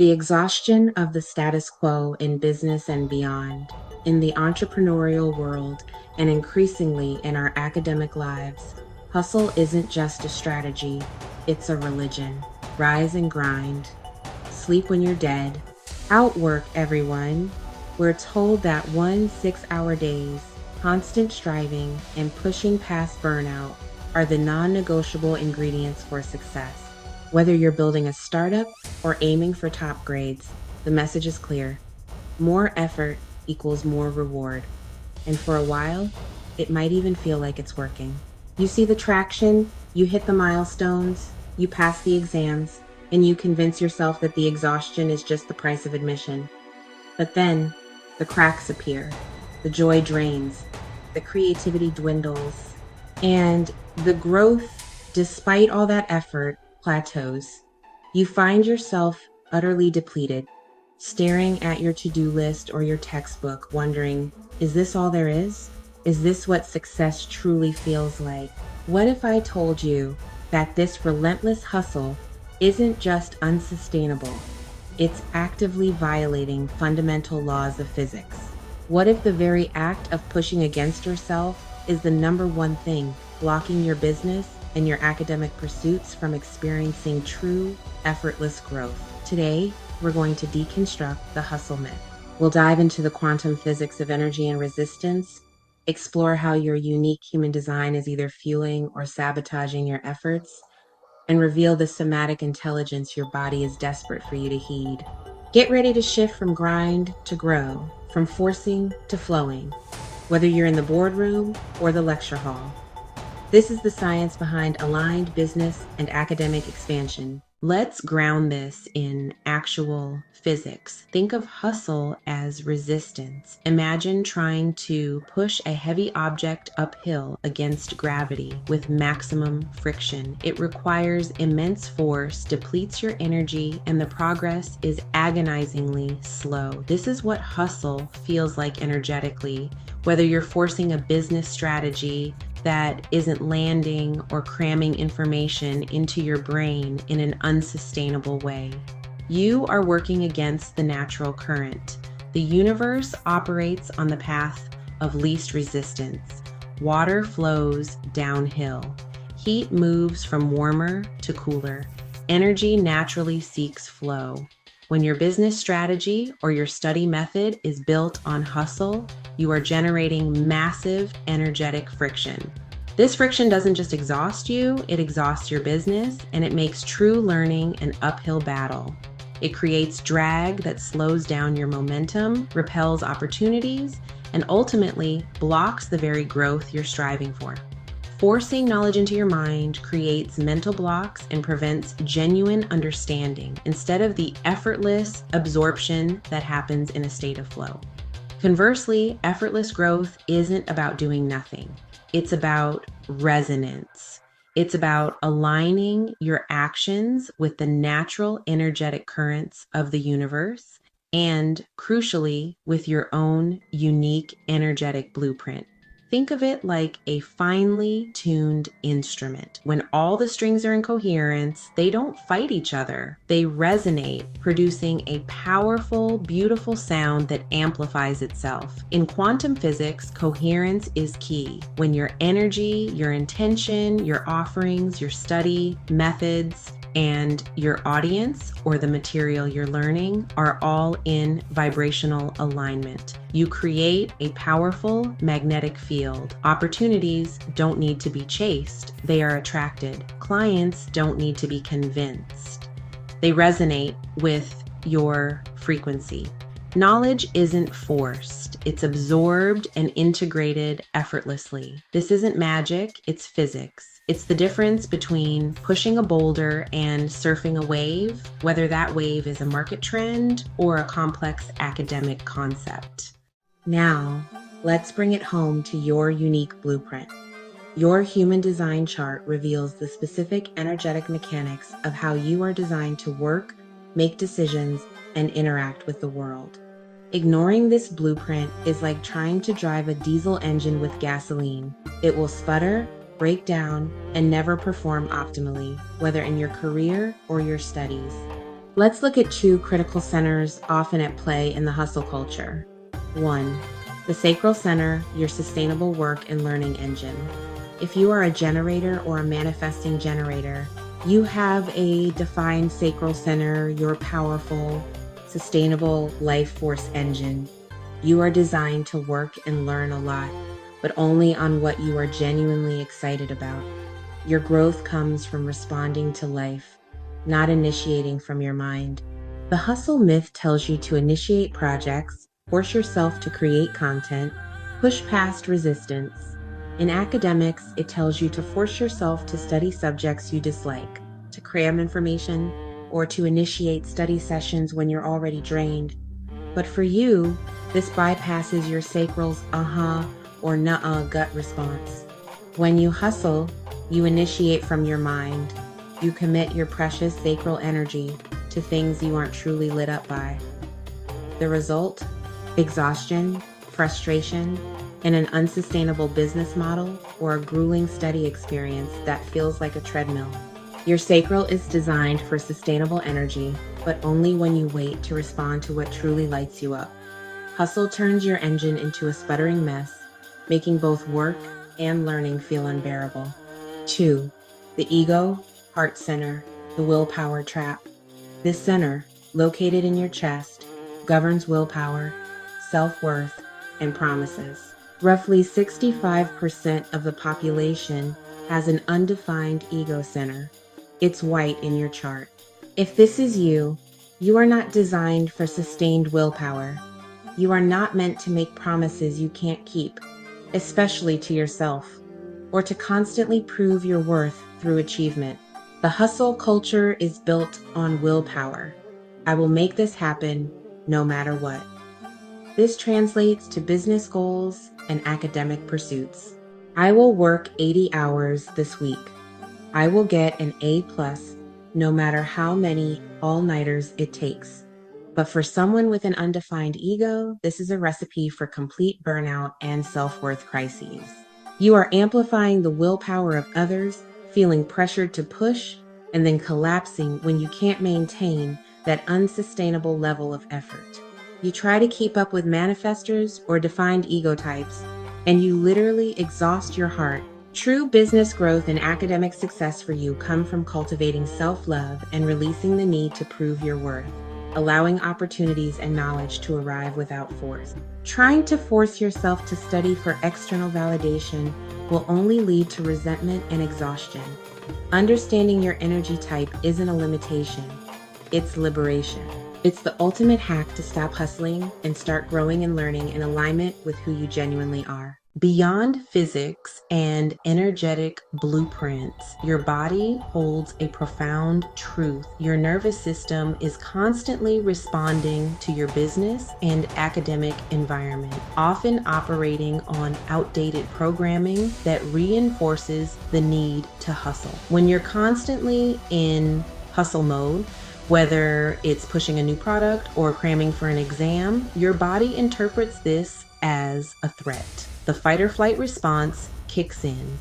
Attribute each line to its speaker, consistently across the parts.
Speaker 1: The exhaustion of the status quo in business and beyond, in the entrepreneurial world, and increasingly in our academic lives, hustle isn't just a strategy, it's a religion. Rise and grind, sleep when you're dead, outwork everyone. We're told that 1 6-hour days, constant striving, and pushing past burnout are the non-negotiable ingredients for success. Whether you're building a startup or aiming for top grades, the message is clear. More effort equals more reward. And for a while, it might even feel like it's working. You see the traction, you hit the milestones, you pass the exams, and you convince yourself that the exhaustion is just the price of admission. But then, the cracks appear, the joy drains, the creativity dwindles, and the growth, despite all that effort, plateaus. You find yourself utterly depleted, staring at your to-do list or your textbook, wondering, is this all there is? Is this what success truly feels like? What if I told you that this relentless hustle isn't just unsustainable, it's actively violating fundamental laws of physics? What if the very act of pushing against yourself is the number one thing blocking your business and your academic pursuits from experiencing true, effortless growth? Today, we're going to deconstruct the hustle myth. We'll dive into the quantum physics of energy and resistance, explore how your unique human design is either fueling or sabotaging your efforts, and reveal the somatic intelligence your body is desperate for you to heed. Get ready to shift from grind to grow, from forcing to flowing, whether you're in the boardroom or the lecture hall. This is the science behind aligned business and academic expansion. Let's ground this in actual physics. Think of hustle as resistance. Imagine trying to push a heavy object uphill against gravity with maximum friction. It requires immense force, depletes your energy, and the progress is agonizingly slow. This is what hustle feels like energetically, whether you're forcing a business strategy that isn't landing or cramming information into your brain in an unsustainable way. You are working against the natural current. The universe operates on the path of least resistance. Water flows downhill. Heat moves from warmer to cooler. Energy naturally seeks flow. When your business strategy or your study method is built on hustle, you are generating massive energetic friction. This friction doesn't just exhaust you, it exhausts your business, and it makes true learning an uphill battle. It creates drag that slows down your momentum, repels opportunities, and ultimately blocks the very growth you're striving for. Forcing knowledge into your mind creates mental blocks and prevents genuine understanding instead of the effortless absorption that happens in a state of flow. Conversely, effortless growth isn't about doing nothing. It's about resonance. It's about aligning your actions with the natural energetic currents of the universe and, crucially, with your own unique energetic blueprint. Think of it like a finely tuned instrument. When all the strings are in coherence, they don't fight each other. They resonate, producing a powerful, beautiful sound that amplifies itself. In quantum physics, coherence is key. When your energy, your intention, your offerings, your study, methods, and your audience or the material you're learning are all in vibrational alignment, you create a powerful magnetic field. Opportunities don't need to be chased, they are attracted. Clients don't need to be convinced. They resonate with your frequency. Knowledge isn't forced, it's absorbed and integrated effortlessly. This isn't magic, it's physics. It's the difference between pushing a boulder and surfing a wave, whether that wave is a market trend or a complex academic concept. Now, let's bring it home to your unique blueprint. Your human design chart reveals the specific energetic mechanics of how you are designed to work, make decisions, and interact with the world. Ignoring this blueprint is like trying to drive a diesel engine with gasoline. It will sputter, break down, and never perform optimally, whether in your career or your studies. Let's look at two critical centers often at play in the hustle culture. 1. The sacral center, your sustainable work and learning engine. If you are a generator or a manifesting generator, you have a defined sacral center, your powerful, sustainable life force engine. You are designed to work and learn a lot, but only on what you are genuinely excited about. Your growth comes from responding to life, not initiating from your mind. The hustle myth tells you to initiate projects, force yourself to create content, push past resistance. In academics, it tells you to force yourself to study subjects you dislike, to cram information, or to initiate study sessions when you're already drained. But for you, this bypasses your sacral's or nuh-uh gut response. When you hustle, you initiate from your mind. You commit your precious sacral energy to things you aren't truly lit up by. The result? Exhaustion, frustration, and an unsustainable business model or a grueling study experience that feels like a treadmill. Your sacral is designed for sustainable energy, but only when you wait to respond to what truly lights you up. Hustle turns your engine into a sputtering mess, making both work and learning feel unbearable. 2. The ego, heart center, the willpower trap. This center, located in your chest, governs willpower, self-worth, and promises. Roughly 65% of the population has an undefined ego center. It's white in your chart. If this is you, you are not designed for sustained willpower. You are not meant to make promises you can't keep, especially to yourself, or to constantly prove your worth through achievement. The hustle culture is built on willpower. I will make this happen no matter what. This translates to business goals and academic pursuits. I will work 80 hours this week. I will get an A+, no matter how many all-nighters it takes. But for someone with an undefined ego, this is a recipe for complete burnout and self-worth crises. You are amplifying the willpower of others, feeling pressured to push, and then collapsing when you can't maintain that unsustainable level of effort. You try to keep up with manifestors or defined ego types, and you literally exhaust your heart. True business growth and academic success for you come from cultivating self-love and releasing the need to prove your worth, allowing opportunities and knowledge to arrive without force. Trying to force yourself to study for external validation will only lead to resentment and exhaustion. Understanding your energy type isn't a limitation, it's liberation. It's the ultimate hack to stop hustling and start growing and learning in alignment with who you genuinely are. Beyond physics and energetic blueprints, your body holds a profound truth. Your nervous system is constantly responding to your business and academic environment, often operating on outdated programming that reinforces the need to hustle. When you're constantly in hustle mode, whether it's pushing a new product or cramming for an exam, your body interprets this as a threat. The fight or flight response kicks in.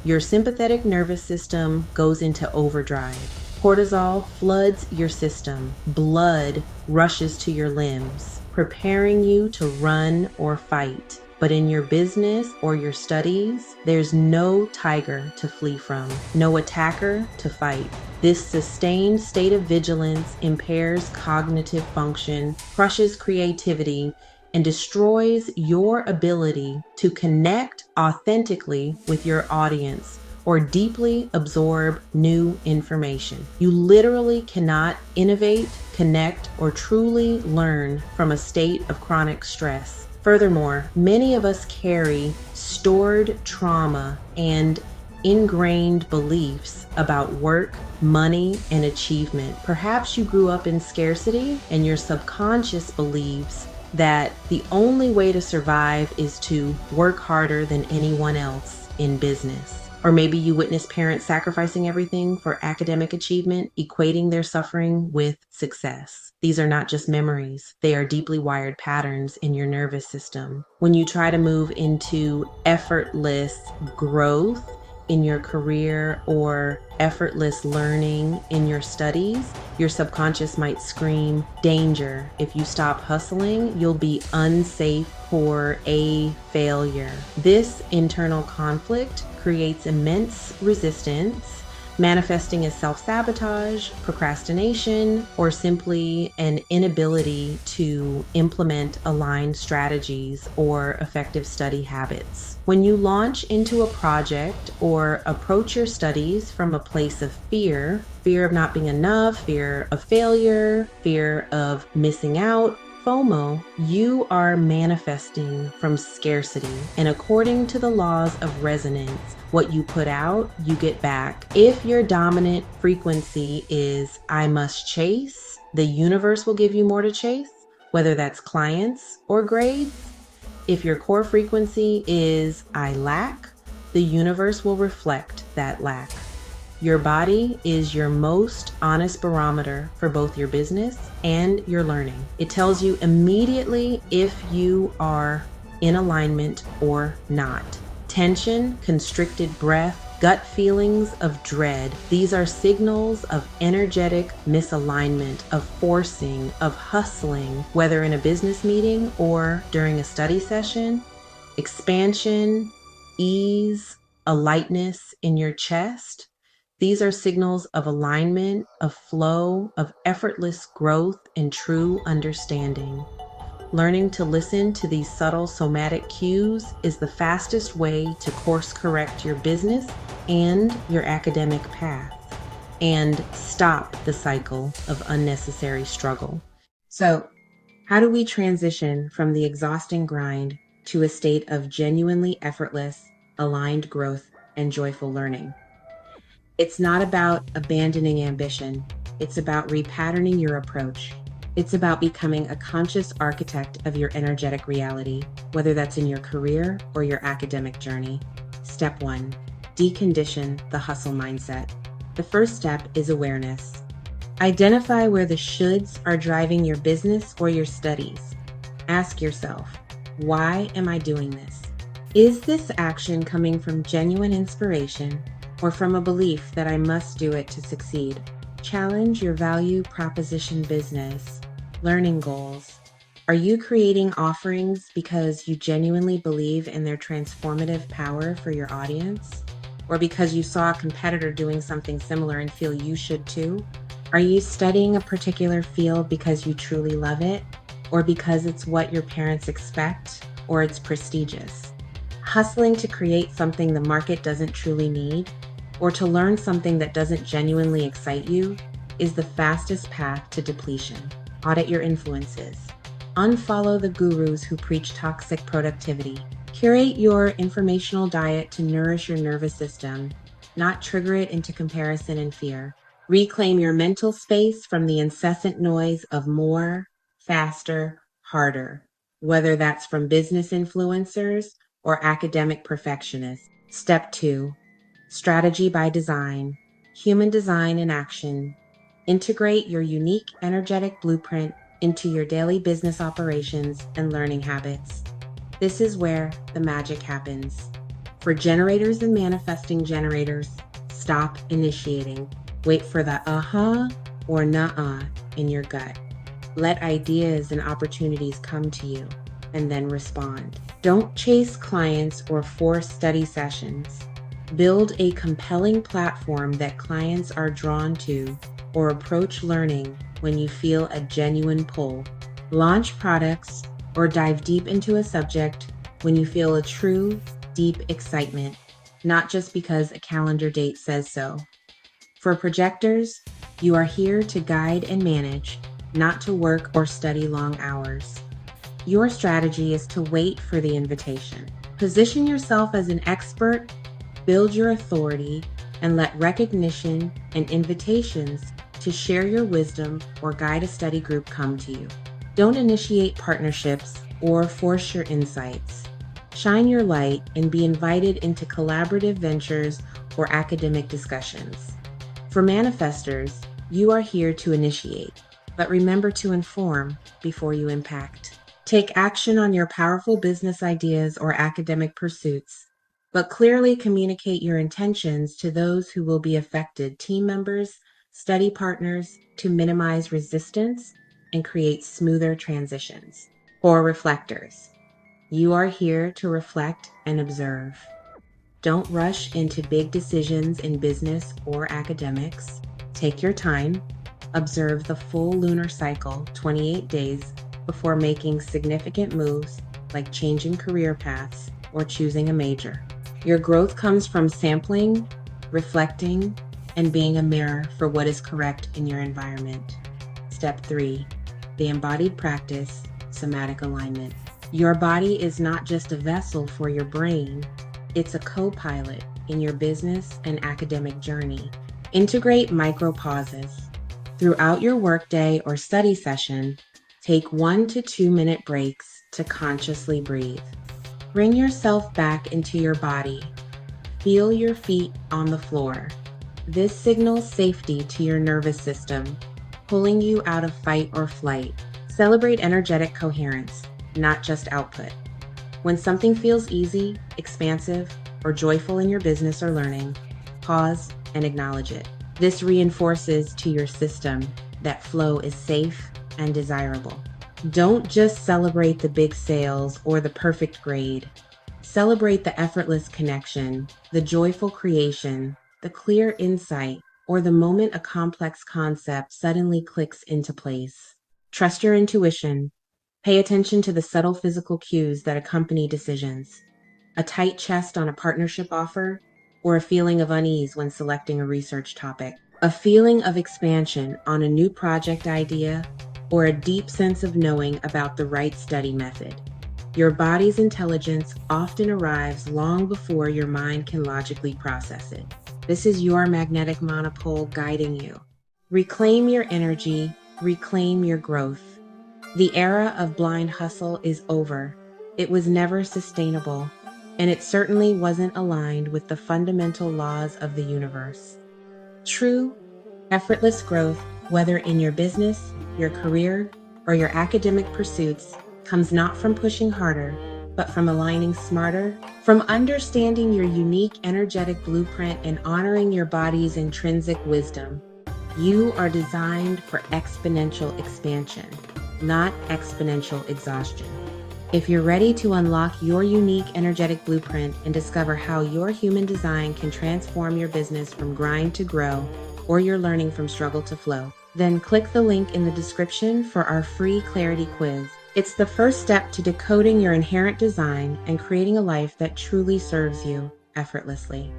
Speaker 1: Your sympathetic nervous system goes into overdrive. Cortisol floods your system. Blood rushes to your limbs, preparing you to run or fight. But in your business or your studies, there's no tiger to flee from, no attacker to fight. This sustained state of vigilance impairs cognitive function, crushes creativity, and destroys your ability to connect authentically with your audience or deeply absorb new information. You literally cannot innovate, connect, or truly learn from a state of chronic stress. Furthermore, many of us carry stored trauma and ingrained beliefs about work, money, and achievement. Perhaps you grew up in scarcity and your subconscious believes that the only way to survive is to work harder than anyone else in business. Or maybe you witnessed parents sacrificing everything for academic achievement, equating their suffering with success. These are not just memories. They are deeply wired patterns in your nervous system. When you try to move into effortless growth, in your career or effortless learning in your studies, your subconscious might scream, danger. If you stop hustling, you'll be unsafe for a failure. This internal conflict creates immense resistance, manifesting as self-sabotage, procrastination, or simply an inability to implement aligned strategies or effective study habits. When you launch into a project or approach your studies from a place of fear of not being enough, fear of failure, fear of missing out, FOMO, you are manifesting from scarcity. And according to the laws of resonance, what you put out, you get back. If your dominant frequency is I must chase, the universe will give you more to chase, whether that's clients or grades. If your core frequency is I lack, the universe will reflect that lack. Your body is your most honest barometer for both your business and your learning. It tells you immediately if you are in alignment or not. Tension, constricted breath, gut feelings of dread. These are signals of energetic misalignment, of forcing, of hustling, whether in a business meeting or during a study session. Expansion, ease, a lightness in your chest. These are signals of alignment, of flow, of effortless growth and true understanding. Learning to listen to these subtle somatic cues is the fastest way to course correct your business and your academic path and stop the cycle of unnecessary struggle. So, how do we transition from the exhausting grind to a state of genuinely effortless, aligned growth and joyful learning? It's not about abandoning ambition. It's about repatterning your approach. It's about becoming a conscious architect of your energetic reality, whether that's in your career or your academic journey. Step 1, decondition the hustle mindset. The first step is awareness. Identify where the shoulds are driving your business or your studies. Ask yourself, why am I doing this? Is this action coming from genuine inspiration or from a belief that I must do it to succeed? Challenge your value proposition business. Learning goals. Are you creating offerings because you genuinely believe in their transformative power for your audience? Or because you saw a competitor doing something similar and feel you should too? Are you studying a particular field because you truly love it? Or because it's what your parents expect? Or it's prestigious? Hustling to create something the market doesn't truly need, or to learn something that doesn't genuinely excite you, is the fastest path to depletion. Audit your influences. Unfollow the gurus who preach toxic productivity. Curate your informational diet to nourish your nervous system, not trigger it into comparison and fear. Reclaim your mental space from the incessant noise of more, faster, harder, whether that's from business influencers or academic perfectionists. Step 2, strategy by design, human design in action. Integrate your unique energetic blueprint into your daily business operations and learning habits. This is where the magic happens. For generators and manifesting generators, stop initiating. Wait for the aha or nuh-uh in your gut. Let ideas and opportunities come to you and then respond. Don't chase clients or force study sessions. Build a compelling platform that clients are drawn to or approach learning when you feel a genuine pull. Launch products or dive deep into a subject when you feel a true, deep excitement, not just because a calendar date says so. For projectors, you are here to guide and manage, not to work or study long hours. Your strategy is to wait for the invitation. Position yourself as an expert, build your authority, and let recognition and invitations to share your wisdom or guide a study group come to you. Don't initiate partnerships or force your insights. Shine your light and be invited into collaborative ventures or academic discussions. For manifestors, you are here to initiate, but remember to inform before you impact. Take action on your powerful business ideas or academic pursuits. but clearly communicate your intentions to those who will be affected, team members, study partners, to minimize resistance and create smoother transitions. For reflectors, you are here to reflect and observe. Don't rush into big decisions in business or academics. Take your time. Observe the full lunar cycle, 28 days, before making significant moves like changing career paths or choosing a major. Your growth comes from sampling, reflecting, and being a mirror for what is correct in your environment. Step 3, the embodied practice, somatic alignment. Your body is not just a vessel for your brain, it's a co-pilot in your business and academic journey. Integrate micro pauses. Throughout your workday or study session, take 1 to 2 minute breaks to consciously breathe. Bring yourself back into your body. Feel your feet on the floor. This signals safety to your nervous system, pulling you out of fight or flight. Celebrate energetic coherence, not just output. When something feels easy, expansive, or joyful in your business or learning, pause and acknowledge it. This reinforces to your system that flow is safe and desirable. Don't just celebrate the big sales or the perfect grade. Celebrate the effortless connection, the joyful creation, the clear insight, or the moment a complex concept suddenly clicks into place. Trust your intuition. Pay attention to the subtle physical cues that accompany decisions. A tight chest on a partnership offer, or a feeling of unease when selecting a research topic. A feeling of expansion on a new project idea, or a deep sense of knowing about the right study method. Your body's intelligence often arrives long before your mind can logically process it. This is your magnetic monopole guiding you. Reclaim your energy, reclaim your growth. The era of blind hustle is over. It was never sustainable, and it certainly wasn't aligned with the fundamental laws of the universe. True, effortless growth, whether in your business, your career, or your academic pursuits, comes not from pushing harder, but from aligning smarter, from understanding your unique energetic blueprint and honoring your body's intrinsic wisdom. You are designed for exponential expansion, not exponential exhaustion. If you're ready to unlock your unique energetic blueprint and discover how your human design can transform your business from grind to grow, or you're learning from struggle to flow, then click the link in the description for our free clarity quiz. It's the first step to decoding your inherent design and creating a life that truly serves you effortlessly.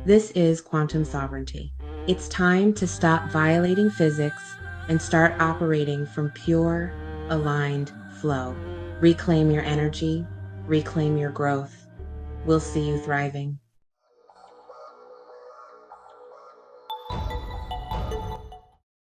Speaker 1: This is quantum sovereignty. It's time to stop violating physics and start operating from pure, aligned flow. Reclaim your energy, reclaim your growth. We'll see you thriving.